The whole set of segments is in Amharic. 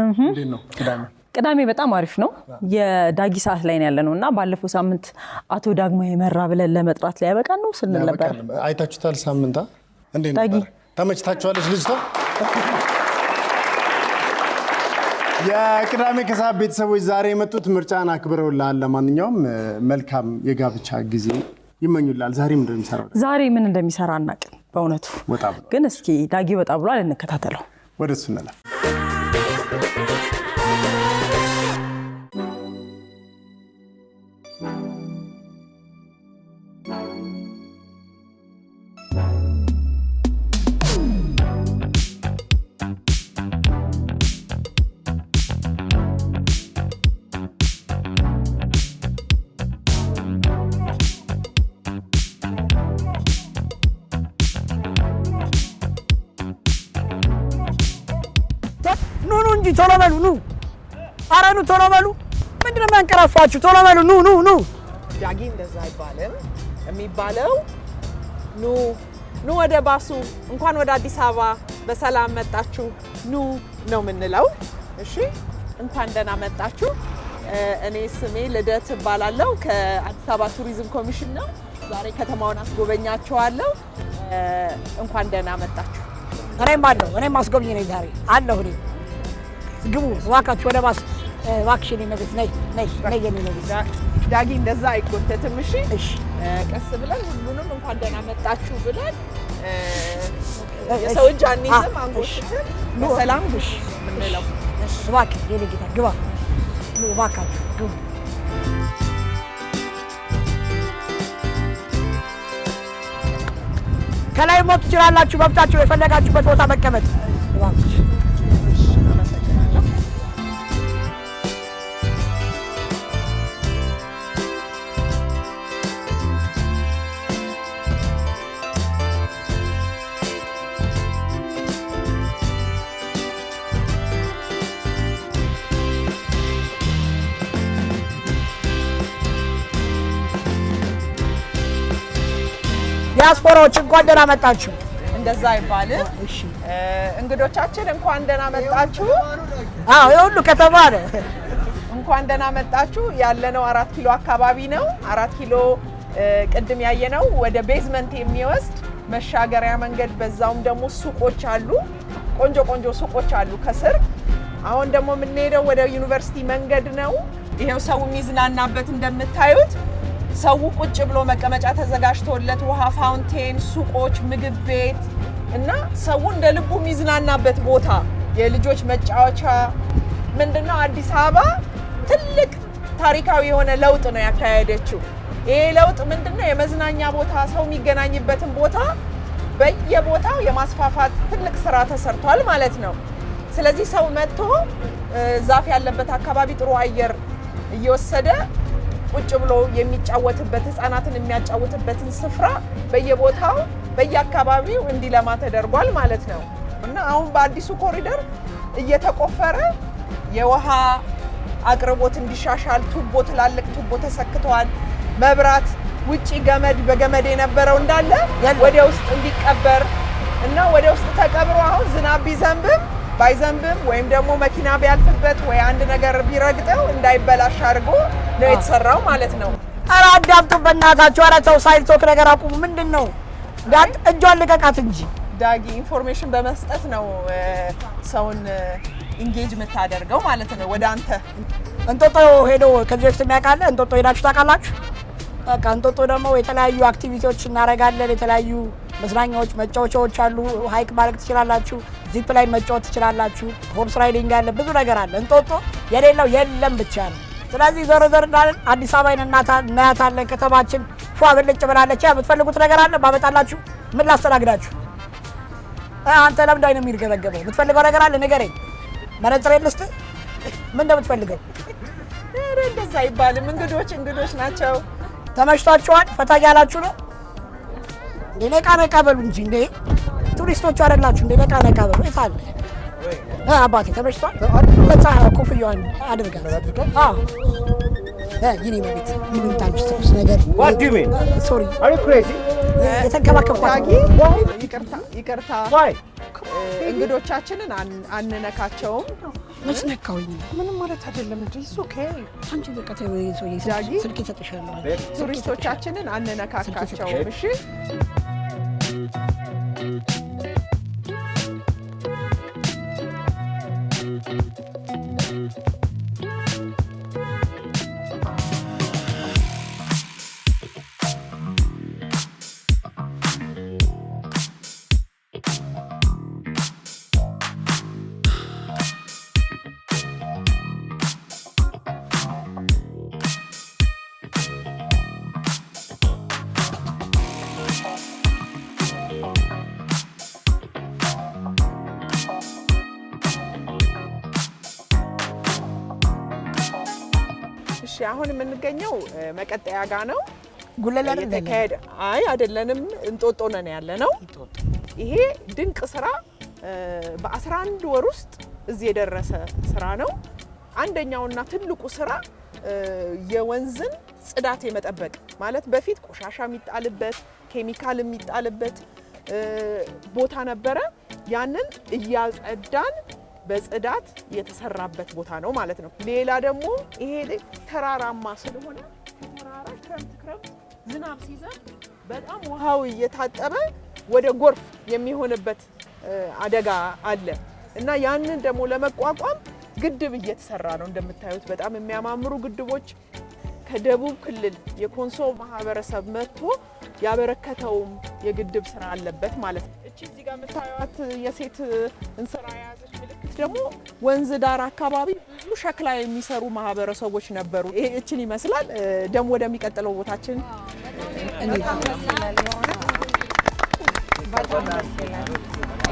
እንዴት ነው ቅዳሜ በጣም አሪፍ ነው የዳጊ ሰዓት ላይ ነው ያለነውና ባለፈው ሳምንት አቶ ዳግሞ የመራ ብለን ለመጥራት ላይ ያበቃ ነው ስንል ነበር አይታችሁታል ሳምንታ እንዴት ነው ተመችታችኋለች ልጅቷ የቅዳሜ ከሰዓት ቤተሰቦች ዛሬ የመጡት ምርጫን አክብረውልሃል ለማንኛውም መልካም የጋብቻ ጊዜ ይመኙላል ዛሬ ምን እንደሚሰራ አናውቅም በእውነቱ ግን እስኪ ዳጊ ወጣ ብሏል እንከታተለው ወደሱ እንለፍ ቶሎ በሉ ኑ አራኑ ቶሎ በሉ ምንድነው ማንቀራፋችሁ ቶሎ በሉ ኑ ዳጊ እንደዛ አይባልም የሚባለው ኑ ወደ ባሱ እንኳን ወደ አዲስ አበባ በሰላም መጣችሁ ኑ ነው የምንለው እሺ እንኳን ደህና መጣችሁ እኔ ስሜ ልደት እባላለሁ ከአዲስ አበባ ቱሪዝም ኮሚሽን ነው ዛሬ ከተማውን አስጎበኛችኋለሁ እንኳን ደህና መጣችሁ እኔም አስጎብኝ ነኝ ዛሬ አለሁ እኔ ግቡ ዋካችሁ ወደ ባስ ዋክሽን ይነግስ ነይ የሚነግስ ዳጊ እንደዛ አይቆተትም እሺ ቀስ ብለን ሁሉንም እንኳን ደህና መጣችሁ ብለን የሰው እጅ አንይዝም አንጎትተን በሰላም ግሽ ምንለው ዋክ የልጅታ ግባ ዋካችሁ ግቡ ከላይ ሞት ትችላላችሁ መብታችሁ የፈለጋችሁበት ቦታ መቀመጥ ዋክሽ ዲያስፖራዎች እንኳን ደህና መጣችሁ እንደዛ አይባልም እሺ እንግዶቻችን እንኳን ደህና መጣችሁ የሁሉ ከተማ ነው እንኳን ደህና መጣችሁ ያለነው 4 ኪሎ አካባቢ ነው 4 ኪሎ ቅድም ያየነው ወደ ቤዝመንት የሚወስድ መሻገሪያ መንገድ በዛውም ደግሞ ሱቆች አሉ ቆንጆ ሱቆች አሉ ከስር አሁን ደግሞ የምንሄደው ወደ ዩኒቨርሲቲ መንገድ ነው ይሄው ሰው የሚዝናናበት እንደምታዩት ሰው ቁጭ ብሎ መቀመጫ ተዘጋጅቶለት ውሃ ፋውንቴን ሱቆች ምግብ ቤት እና ሰው እንደ ልቡ የሚዝናናበት ቦታ የልጆች መጫወቻ ምንድነው አዲስ አበባ ትልቅ ታሪካዊ የሆነ ለውጥ ነው ያካሄደችው ይሄ ለውጥ ምንድነው የመዝናኛ ቦታ ሰው የሚገናኝበትን ቦታ በየቦታው የማስፋፋት ትልቅ ስራ ተሰርቷል ማለት ነው ስለዚህ ሰው መጥቶ ዛፍ ያለበት አካባቢ ጥሩ አየር እየወሰደ ቁጭ ብሎ የሚጫወትበት ህፃናትን የሚያጫውትበትን ስፍራ በየቦታው በየአካባቢው እንዲለማ ተደርጓል ማለት ነው እና አሁን በአዲሱ ኮሪደር እየተቆፈረ የውሃ አቅርቦት እንዲሻሻል ትላልቅ ቱቦ ተሰክቷል መብራት ውጪ በገመድ የነበረው እንዳለ ወደ ውስጥ እንዲቀበር እና ወደ ውስጥ ተቀብሮ አሁን ዝናብ ቢዘንብም ባይዘንብም ወይም ደግሞ መኪና ቢያልፍበት ወይ አንድ ነገር ቢረግጠው እንዳይበላሽ አድርጎ ነው የተሰራው ማለት ነው ኧረ አዳምጡ በእናታችሁ ኧረ ተው ሳይልቶክ ነገር አቁሙ ምንድነው ዳት እጇን ልቀቃት እንጂ ዳጊ ኢንፎርሜሽን በመስጠት ነው ሰውን ኢንጌጅ የምታደርገው ማለት ነው ወደ አንተ እንጦጦ ሄዶ ከዚህ በፊት የሚያውቃለ እንጦጦ ሄዳችሁ ታውቃላችሁ በቃ እንጦጦ ደግሞ የተለያዩ አክቲቪቲዎች እናደርጋለን የተለያዩ መዝናኛዎች መጫወቻዎች አሉ ሃይክ ማድረግ ትችላላችሁ ዚፕ ላይን መጫወት ትችላላችሁ ሆርስ ራይዲንግ አለ ብዙ ነገር አለ እንጦጦ የሌለው የለም ብቻ ነው ስለዚህ ዘርዘር እንዳለን አዲስ አበባን እናያታለን ከተማችን ፏ ብልጭ ብላለች የምትፈልጉት ነገር አለ ባመጣላችሁ ምን ላስተናግዳችሁ አንተ ለምን አይነ የሚርገበገበው የምትፈልገው ነገር አለ ንገረኝ መረጥሬ ልስጥ ምን እንደምትፈልገው እንደዛ አይባልም እንግዶች ናቸው ተመሽቷችኋል ፈታ ያላችሁ ነው ነቃ በሉ እንጂ እንዴ ቱሪስቶች አይደላችሁ እንዴ ነቃ በሉ የታለ አባቴ ተመሽቷል ለታ ኮፍያውን አድርጋ ይኔ ማለት ምን ታንችስ ነገር What do you mean? Sorry Are you crazy? የተንከባከብኳት ይቅርታ Why? እኮ እንግዶቻችንን አንነካቸውም። መች ነካውኝ? ምንም ማለት አይደለም እንዴ እሱ ኦኬ። አንቺ በቃ ተወይ ሰው ስልክ ይሰጥሻለሁ። ቱሪስቶቻችንን አንነካካቸውም። እሺ አሁን የምንገኘው መቀጠያ ጋር ነው። ጉለላ አይደለም። አይ አይደለንም፣ እንጦጦ ነን ያለነው። ይሄ ድንቅ ስራ በ11 ወር ውስጥ እዚህ የደረሰ ስራ ነው። አንደኛውና ትልቁ ስራ የወንዝን ጽዳት የመጠበቅ ማለት በፊት ቆሻሻ የሚጣልበት ኬሚካል የሚጣልበት ቦታ ነበረ። ያንን እያጸዳን በጽዳት የተሰራበት ቦታ ነው ማለት ነው። ሌላ ደግሞ ይሄ ተራራማ ስለሆነ ተራራ ክረምት ዝናብ ሲዘንብ በጣም ውሃው እየታጠበ ወደ ጎርፍ የሚሆንበት አደጋ አለ እና ያንን ደግሞ ለመቋቋም ግድብ እየተሰራ ነው። እንደምታዩት በጣም የሚያማምሩ ግድቦች ከደቡብ ክልል የኮንሶ ማህበረሰብ መጥቶ ያበረከተውም የግድብ ስራ አለበት ማለት ነው። እቺ እዚህ ጋር የምታዩት የሴት እንስራ የያዘች ምልክት ደግሞ ወንዝ ዳር አካባቢ ብዙ ሸክላ የሚሰሩ ማህበረሰቦች ነበሩ። ይሄ እቺን ይመስላል። ደግሞ ወደሚቀጥለው ቦታችን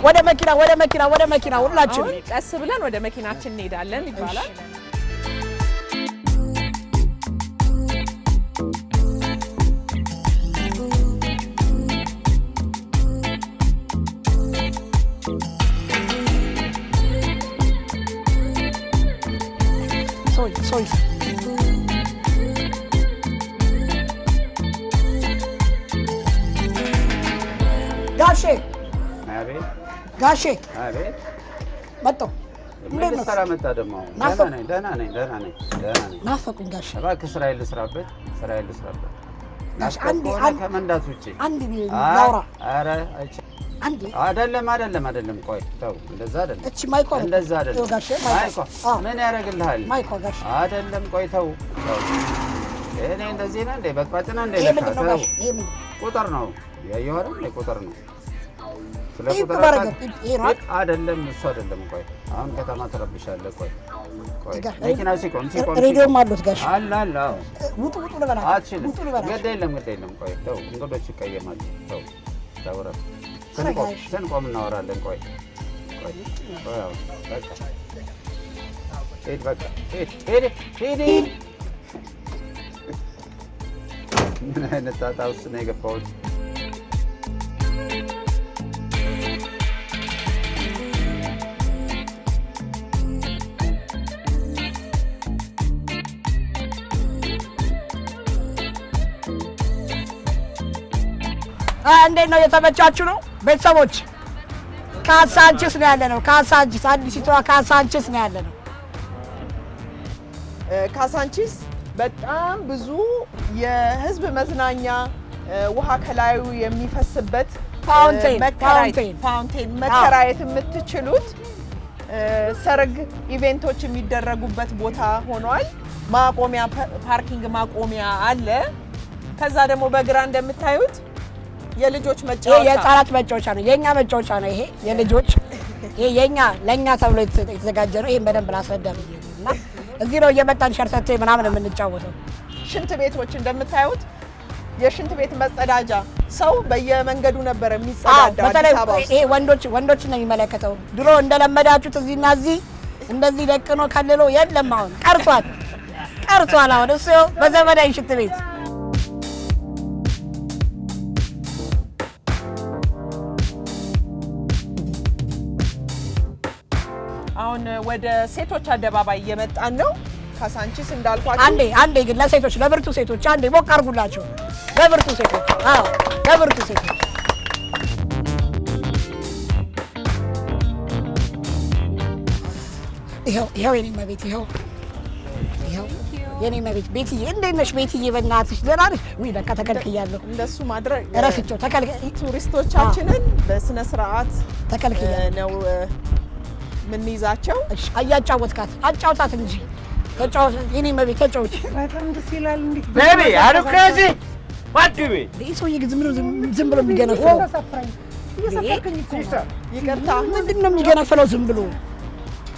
ወደ መኪና ሁላችን ቀስ ብለን ወደ መኪናችን እንሄዳለን ይባላል። ሶይ ጋሼ አቤት መጣሁ። እንዴት ነው? ሰላም መጣ ደግሞ። ደህና ነኝ። ናፈቁኝ ጋሼ። እባክህ ስራዬን ልስራበት። ጋሼ አንዴ ከመንዳት ውጪ አንዴ ላውራ። ኧረ አንዴ አይደለም። ቆይ ተው፣ እንደዛ አይደለም። እቺ ማይኮ እንደዛ አይደለም ጋሼ። ማይኮ ምን ያደርግልሃል? ማይኮ ጋሼ አይደለም። ቆይ ተው። እኔ እንደዚህ ነው እንዴ? በቅባጭ ነው እንዴ? ይሄ ምንድን ነው ጋሼ? ይሄ ምንድን ነው? ቁጥር ነው ያየኸው አይደል? ቁጥር ነው። ስለ ቁጥር አይደለም፣ እሱ አይደለም። ቆይ አሁን ከተማ ትረብሻለህ። ቆይ መኪና ሲቆም ሬዲዮም አሉት ጋሼ። አለ። ውጡ ልበላችሁ። አትችልም። ግድ የለም። ቆይ ተው፣ እንግዶች ይቀየማሉ። ተው ተውረፍ። ስንቆም እናወራለን። ቆይ በቃ ሂድ። ምን አይነት ጣጣ ውስጥ ነው የገባሁት? እንዴት ነው? የተመቻችሁ ነው ቤተሰቦች? ካሳንቺስ ነው ያለነው። ካሳንቺስ አዲሲቷ ካሳንቺስ ነው ያለነው። ካሳንቺስ በጣም ብዙ የህዝብ መዝናኛ ውሃ ከላዩ የሚፈስበት ፋውንቴን መከራየት የምትችሉት ሰርግ ኢቬንቶች የሚደረጉበት ቦታ ሆኗል። ማቆሚያ ፓርኪንግ ማቆሚያ አለ። ከዛ ደግሞ በግራ እንደምታዩት የልጆች መጫወቻ፣ የህፃናት መጫወቻ ነው። የኛ መጫወቻ ነው ይሄ የልጆች። ይሄ የኛ ለኛ ተብሎ የተዘጋጀ ነው። ይሄን በደንብ ላስረዳ ብዬ ነው። እና እዚህ ነው እየመጣን ሸርተቴ ምናምን የምንጫወተው። ሽንት ቤቶች እንደምታዩት የሽንት ቤት መጸዳጃ፣ ሰው በየመንገዱ ነበር የሚጸዳዳው። በተለይ ይሄ ወንዶች ነው የሚመለከተው። ድሮ እንደለመዳችሁት እዚህና እዚህ እንደዚህ ደቅኖ ከልሎ የለም። አሁን ቀርቷል። አሁን እሱ በዘመናዊ ሽንት ቤት አሁን ወደ ሴቶች አደባባይ እየመጣን ነው። ካሳንቺስ እንዳልኳችሁ አንዴ ግን ለሴቶች ለብርቱ ሴቶች አንዴ ሞቅ አድርጉላቸው። ለብርቱ ሴቶች ይኸው የኔ መቤት ይኸው የኔ መቤት ቤትዬ፣ እንዴት ነሽ ቤትዬ? በእናትሽ ደህና ነሽ? ውይ ለካ ተከልክያለሁ። እንደሱ ማድረግ እረስቸው ቱሪስቶቻችንን በስነ ስርዓት ተከልክያለሁ ነው የምንይዛቸው። እያጫወትካት አጫውታት እንጂ ተጫወት የኔ መቤት ተጫወች። በጣም ደስ ይላል። እንዴት ቤቢ አር ዩ ክሬዚ ዋት ዱ ዩ ሚን? ይሄ ሰውዬ ዝም ብሎ የሚገነፍለው ይቅርታ፣ ምንድን ነው የሚገነፍለው? ዝም ብሎ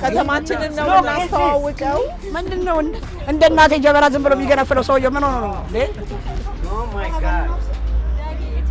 ከተማችንን ነው የምናስተዋውቀው። ምንድን ነው እንደ እናቴ ጀበና ዝም ብሎ የሚገነፍለው ሰውዬው? ምን ሆኖ ነው? ኦ ማይ ጋድ ቤት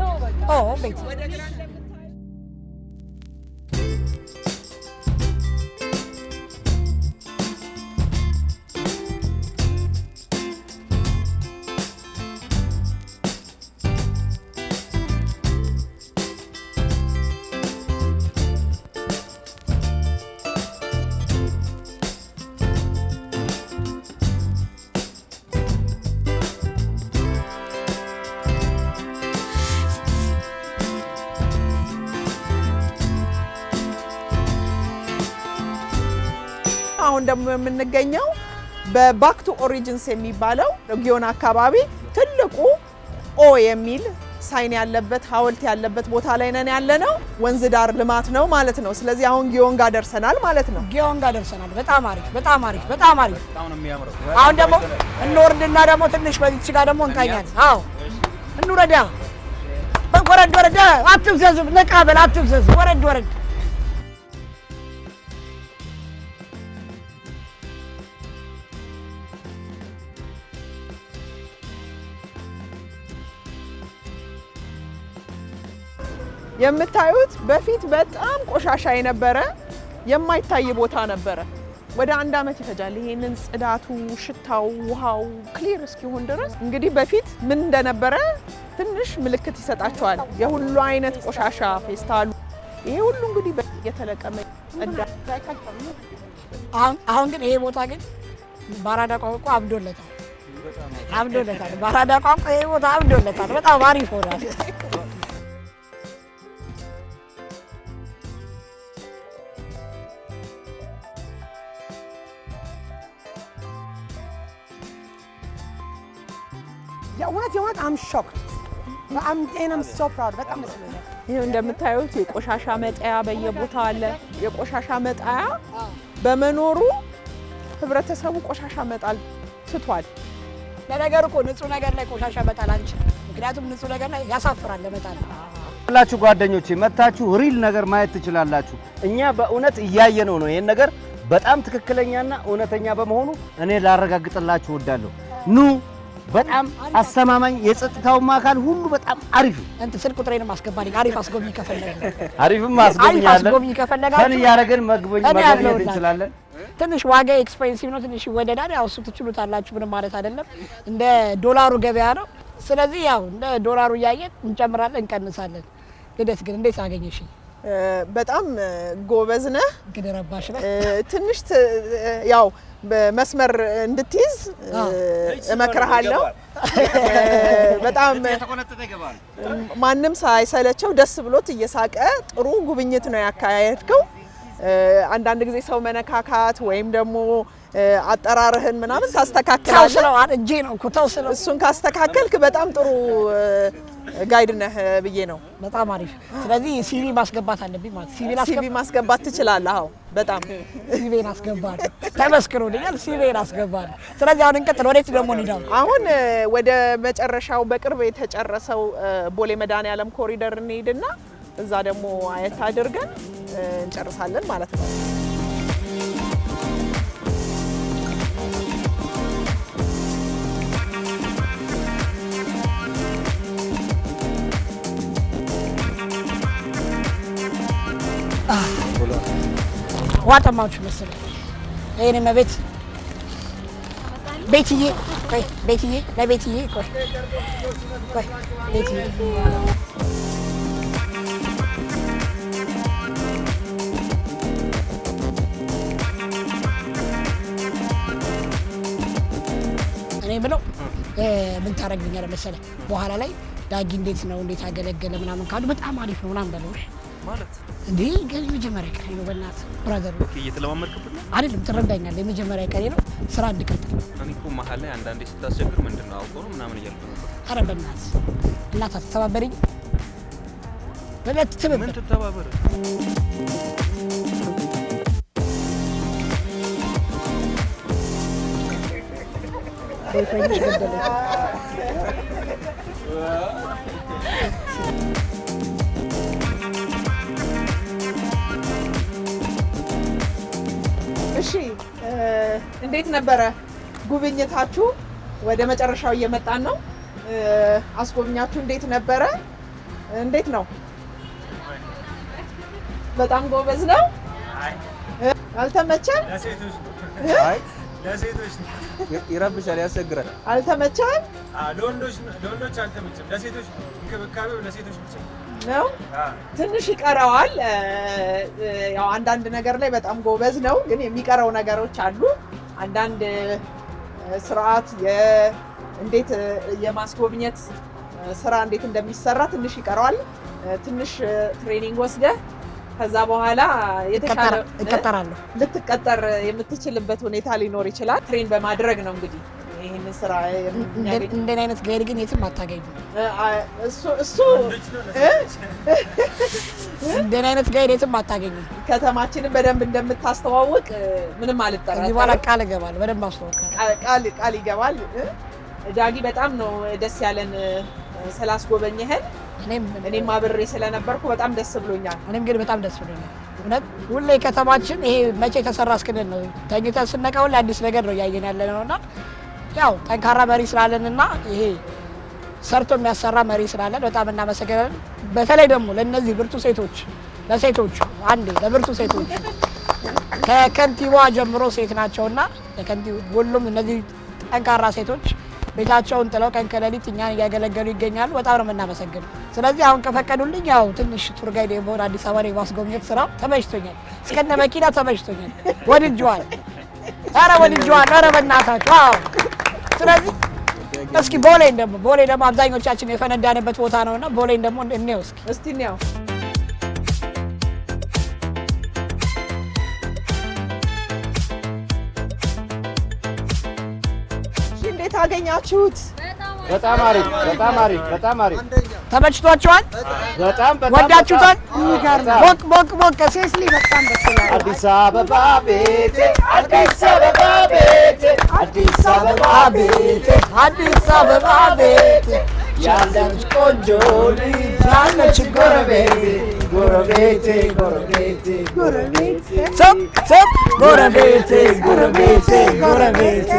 አሁን ደግሞ የምንገኘው በባክ ቱ ኦሪጂንስ የሚባለው ጊዮን አካባቢ ትልቁ ኦ የሚል ሳይን ያለበት ሐውልት ያለበት ቦታ ላይ ነን ያለነው። ወንዝ ዳር ልማት ነው ማለት ነው። ስለዚህ አሁን ጊዮን ጋር ደርሰናል ማለት ነው። ጊዮን ጋር ደርሰናል። በጣም አሪፍ፣ በጣም አሪፍ፣ በጣም አሪፍ። አሁን ደግሞ እንወርድና ደግሞ ትንሽ በዚች ጋር ደግሞ እንቃኛለን። አዎ እንውረዳ፣ ወረድ፣ አትፍዘዝ፣ ነቃ በል፣ አትፍዘዝ፣ ወረድ። የምታዩት በፊት በጣም ቆሻሻ የነበረ የማይታይ ቦታ ነበረ። ወደ 1 ዓመት ይፈጃል ይሄንን ጽዳቱ፣ ሽታው፣ ውሃው ክሊር እስኪሆን ድረስ። እንግዲህ በፊት ምን እንደነበረ ትንሽ ምልክት ይሰጣቸዋል። የሁሉ አይነት ቆሻሻ ፌስታሉ፣ ይሄ ሁሉ እንግዲህ እየተለቀመ ጸዳ። አሁን ግን ይሄ ቦታ ግን ባራዳ ቋንቋ አብዶለታል። ባራዳ ቋንቋ ይሄ ቦታ አብዶለታል። በጣም አሪፍ ሆኗል። የእውነት አም ሾክድ በጣም ሶ ፕራውድ በጣም ደስ ይላል። ይሄ እንደምታዩት የቆሻሻ መጣያ በየቦታው አለ። የቆሻሻ መጣያ በመኖሩ ህብረተሰቡ ቆሻሻ መጣል ትቷል። ለነገሩ እኮ ንጹህ ነገር ላይ ቆሻሻ መጣል አንችልም። ምክንያቱም ንጹህ ነገር ላይ ያሳፍራል ለመጣል። ያላችሁ ጓደኞቼ መታችሁ ሪል ነገር ማየት ትችላላችሁ። እኛ በእውነት እያየነው ነው። ይሄን ነገር በጣም ትክክለኛና እውነተኛ በመሆኑ እኔ ላረጋግጥላችሁ እወዳለሁ። ኑ በጣም አስተማማኝ፣ የጸጥታው አካል ሁሉ በጣም አሪፍ እንት ስልክ ቁጥሬንም አስገባልኝ። አሪፍ አስጎብኝ ከፈለጋችሁ አሪፍም አስጎብኛለን። ፈን እያደረግን መጎብኘት እንችላለን። ትንሽ ዋጋ ኤክስፔንሲቭ ነው፣ ትንሽ ይወደዳል። ያው እሱ ትችሉታላችሁ፣ ምንም ማለት አይደለም። እንደ ዶላሩ ገበያ ነው። ስለዚህ ያው እንደ ዶላሩ እያየን እንጨምራለን፣ እንቀንሳለን። ልደት ግን እንዴት አገኘሽ? በጣም ጎበዝ ነህ፣ ግን ረባሽ ነህ። ትንሽ ያው በመስመር እንድትይዝ እመክርሃለሁ። በጣም ማንም ሳይሰለቸው ደስ ብሎት እየሳቀ ጥሩ ጉብኝት ነው ያካሄድከው። አንዳንድ ጊዜ ሰው መነካካት ወይም ደግሞ አጠራርህን ምናምን ታስተካክላለህ። እጄ ነው እኮ ተው ስለው እሱን ካስተካከልክ በጣም ጥሩ ጋይድ ነህ ብዬ ነው። በጣም አሪፍ። ስለዚህ ሲቪ ማስገባት አለብኝ ማለት ሲቪ ማስገባት ትችላለህ? አዎ በጣም ሲቪን አስገባለሁ። ተመስክሮልኛል፣ ሲቪን አስገባለሁ። ስለዚህ አሁን እንቀጥል። ወዴት ደግሞ እንሄዳለን? አሁን ወደ መጨረሻው በቅርብ የተጨረሰው ቦሌ መድኃኔዓለም ኮሪደር እንሄድና እዛ ደግሞ አየት አድርገን እንጨርሳለን ማለት ነው። ዋጠማችሁ መሰለኝ። ይሄኔ መቤት ቤትዬ፣ ቆይ ቤትዬ፣ ለቤትዬ ቆይ ቤትዬ እኔ ብለው ምን ታደርግልኛለህ መሰለህ? በኋላ ላይ ዳጊ እንዴት ነው እንዴት አገለገለ ምናምን ካሉ በጣም አሪፍ ነው ምናምን በለው። ማለት እንዴ ገና የመጀመሪያ ቀን ነው በእናትህ ብራዘር እየተለማመድክበት ነው አይደለም ትረዳኛለህ የመጀመሪያ ቀን ነው ስራ እንድቀጥል እኔ እኮ መሀል ላይ አንዳንዴ ስታስቸግር ምንድነው አውቀው ነው ምናምን እያልኩ ነበር ኧረ በእናትህ እናት አትተባበሪኝ በእናትህ ምን ትተባበር እሺ እንዴት ነበረ ጉብኝታችሁ? ወደ መጨረሻው እየመጣን ነው። አስጎብኛችሁ እንዴት ነበረ? እንዴት ነው? በጣም ጎበዝ ነው። አልተመቸም? ለሴቶች ይረብሻል፣ ያስቸግራል። አልተመቸም? ለወንዶች አልተመቸም። ለሴቶች እንክብካቤው ለሴቶች ብቻ ነው። ትንሽ ይቀረዋል። ያው አንዳንድ ነገር ላይ በጣም ጎበዝ ነው፣ ግን የሚቀረው ነገሮች አሉ። አንዳንድ ስርዓት እንዴት የማስጎብኘት ስራ እንዴት እንደሚሰራ ትንሽ ይቀረዋል። ትንሽ ትሬኒንግ ወስደህ ከዛ በኋላ የተሻለ እቀጠራለሁ ልትቀጠር የምትችልበት ሁኔታ ሊኖር ይችላል። ትሬን በማድረግ ነው እንግዲህ ይሄንን ስራ እንደኔ አይነት ጋይድ ግን የትም አታገኙ። እሱ እንደኔ አይነት ጋይድ የትም አታገኙ። ከተማችንን በደንብ እንደምታስተዋውቅ ምንም አልጠራጠርም። እዚህ በኋላ ቃል እገባለሁ፣ በደንብ አስተዋውቃለሁ። ቃል ይገባል። ዳጊ በጣም ነው ደስ ያለን ስላስጎበኘህን። እኔም አብሬ ስለነበርኩ በጣም ደስ ብሎኛል። እኔም ግን በጣም ደስ ብሎኛል። እውነት ሁሌ ከተማችን ይሄ መቼ ተሰራ እስክንል ነው ተኝተን ስነቃ ሁሌ አዲስ ነገር ነው እያየን ያለ ነውና ያው ጠንካራ መሪ ስላለንና ይሄ ሰርቶ የሚያሰራ መሪ ስላለን በጣም እናመሰግናለን። በተለይ ደግሞ ለነዚህ ብርቱ ሴቶች ለሴቶቹ ለብርቱ ሴቶች ከከንቲባዋ ጀምሮ ሴት ናቸውና ሁሉም እነዚህ ጠንካራ ሴቶች ቤታቸውን ጥለው ቀን ከሌሊት እኛን እያገለገሉ ይገኛሉ። በጣም ነው የምናመሰግነው። ስለዚህ አሁን ከፈቀዱልኝ ያው ትንሽ ቱር ጋይድ የመሆን አዲስ አበባ የማስጎብኘት ስራ ተመችቶኛል። እስከነ መኪና ተመችቶኛል። ወድጄዋለሁ። ኧረ ወድጄዋለሁ። ኧረ በእናታችሁ አዎ። ስለዚህ እስኪ ቦሌ ደግሞ አብዛኞቻችን የፈነዳንበት ቦታ ነውና ቦሌን ደግሞ እንየው እስኪ እንየው። እንዴት አገኛችሁት? በጣም አሪፍ፣ በጣም አሪፍ፣ በጣም አሪፍ። ተመችቷችኋል? በጣም ወዳችሁታል? ሞቅ ሴስሊ በጣም ደስ ይላል። አዲስ አበባ ቤቴ፣ አዲስ አበባ ቤቴ፣ አዲስ አበባ ቤቴ፣ አዲስ አበባ ቤቴ ያለች ቆንጆ ልጅ ያለች ጎረቤቴ ጎረቤቴ ጎረቤቴ ጎረቤቴ ጎረቤቴ ጎረቤቴ